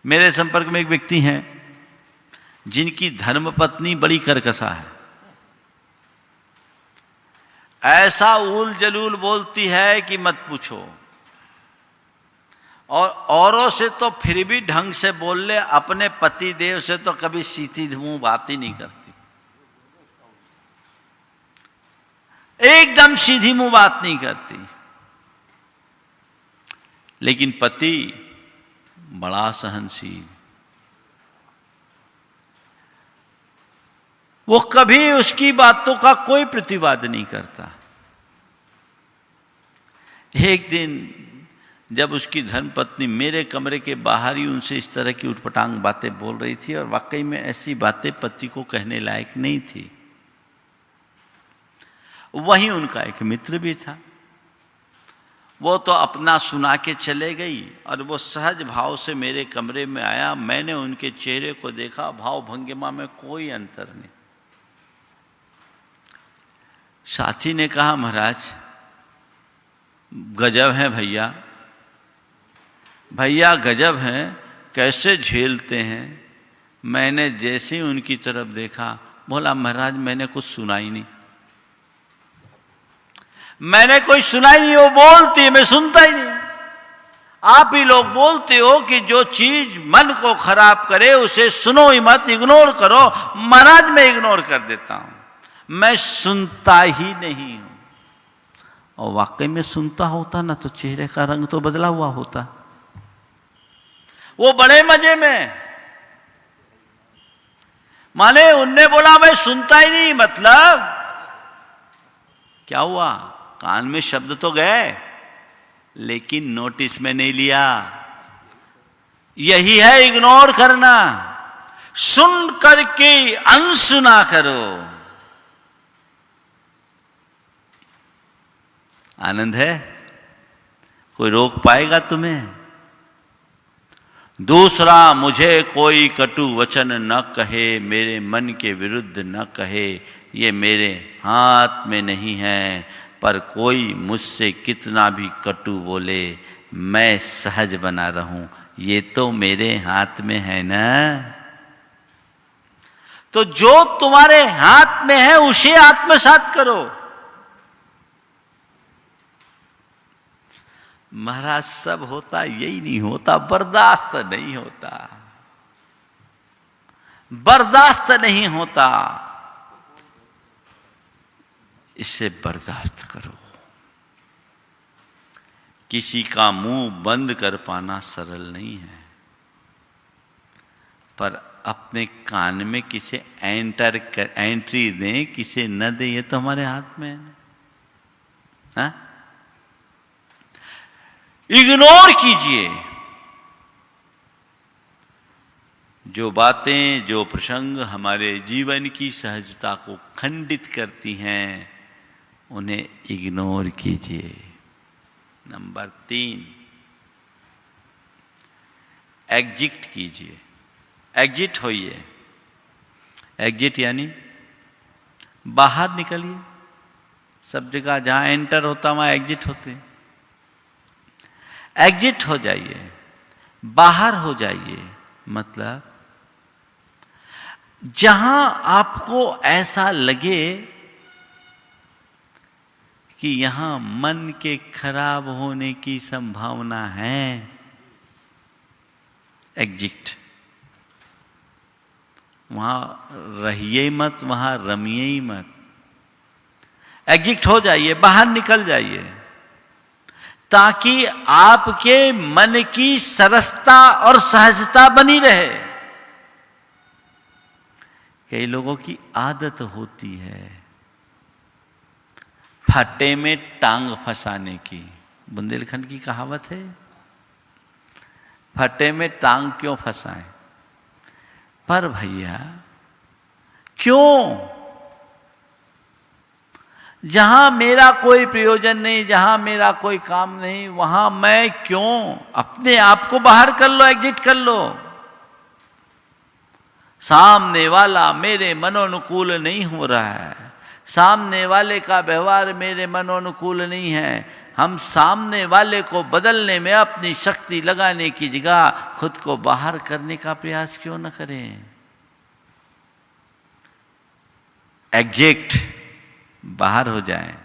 मेरे संपर्क में एक व्यक्ति हैं जिनकी धर्मपत्नी बड़ी करकसा है। ऐसा उल जलूल बोलती है कि मत पूछो, और औरों से तो फिर भी ढंग से बोल ले, अपने पति देव से तो कभी सीधी मुंह बात ही नहीं करती, एकदम सीधी मुंह बात नहीं करती। लेकिन पति बड़ा सहनशील, वो कभी उसकी बातों का कोई प्रतिवाद नहीं करता। एक दिन जब उसकी धर्मपत्नी मेरे कमरे के बाहर ही उनसे इस तरह की उटपटांग बातें बोल रही थी, और वाकई में ऐसी बातें पति को कहने लायक नहीं थी। वहीं उनका एक मित्र भी था, वो तो अपना सुना के चले गई, और वो सहज भाव से मेरे कमरे में आया। मैंने उनके चेहरे को देखा, भाव भंगिमा में कोई अंतर नहीं। साथी ने कहा, महाराज गजब है भैया, भैया गजब हैं, कैसे झेलते हैं। मैंने जैसे ही उनकी तरफ देखा, बोला महाराज मैंने कुछ सुना ही नहीं, मैंने कोई सुना ही नहीं। वो बोलती है, मैं सुनता ही नहीं। आप ही लोग बोलते हो कि जो चीज मन को खराब करे उसे सुनो ही मत, इग्नोर करो। महाराज मैं इग्नोर कर देता हूं, मैं सुनता ही नहीं हूं। और वाकई में सुनता होता ना तो चेहरे का रंग तो बदला हुआ होता। वो बड़े मजे में, माने उनने बोला मैं सुनता ही नहीं, मतलब क्या हुआ, कान में शब्द तो गए लेकिन नोटिस में नहीं लिया। यही है इग्नोर करना। सुन करके अनसुना करो। आनंद है, कोई रोक पाएगा तुम्हें? दूसरा, मुझे कोई कटु वचन न कहे, मेरे मन के विरुद्ध न कहे, ये मेरे हाथ में नहीं है। पर कोई मुझसे कितना भी कटु बोले, मैं सहज बना रहूं, ये तो मेरे हाथ में है ना। तो जो तुम्हारे हाथ में है उसे आत्मसात करो। महाराज सब होता, यही नहीं होता, बर्दाश्त नहीं होता, बर्दाश्त नहीं होता। इसे बर्दाश्त करो। किसी का मुंह बंद कर पाना सरल नहीं है, पर अपने कान में किसे एंट्री दें, किसे न दें, ये तो हमारे हाथ में है। हाँ? इग्नोर कीजिए। जो बातें, जो प्रसंग हमारे जीवन की सहजता को खंडित करती हैं, उन्हें इग्नोर कीजिए। नंबर 3, एग्जिट कीजिए। एग्जिट होइए। एग्जिट यानी बाहर निकलिए। सब जगह जहां एंटर होता वहां एग्जिट होते हैं। एग्जिट हो जाइए, बाहर हो जाइए। मतलब जहां आपको ऐसा लगे कि यहां मन के खराब होने की संभावना है, एग्जिट। वहां रहिए मत, वहां रमिए ही मत। एग्जिट हो जाइए, बाहर निकल जाइए, ताकि आपके मन की सरसता और सहजता बनी रहे। कई लोगों की आदत होती है फटे में टांग फंसाने की। बुंदेलखंड की कहावत है, फटे में टांग क्यों फंसाएं? पर भैया क्यों? जहां मेरा कोई प्रयोजन नहीं, जहां मेरा कोई काम नहीं, वहां मैं क्यों? अपने आप को बाहर कर लो, एग्जिट कर लो। सामने वाला मेरे मनोनुकूल नहीं हो रहा है, सामने वाले का व्यवहार मेरे मनोनुकूल नहीं है। हम सामने वाले को बदलने में अपनी शक्ति लगाने की जगह खुद को बाहर करने का प्रयास क्यों न करें? एग्जैक्ट बाहर हो जाएं।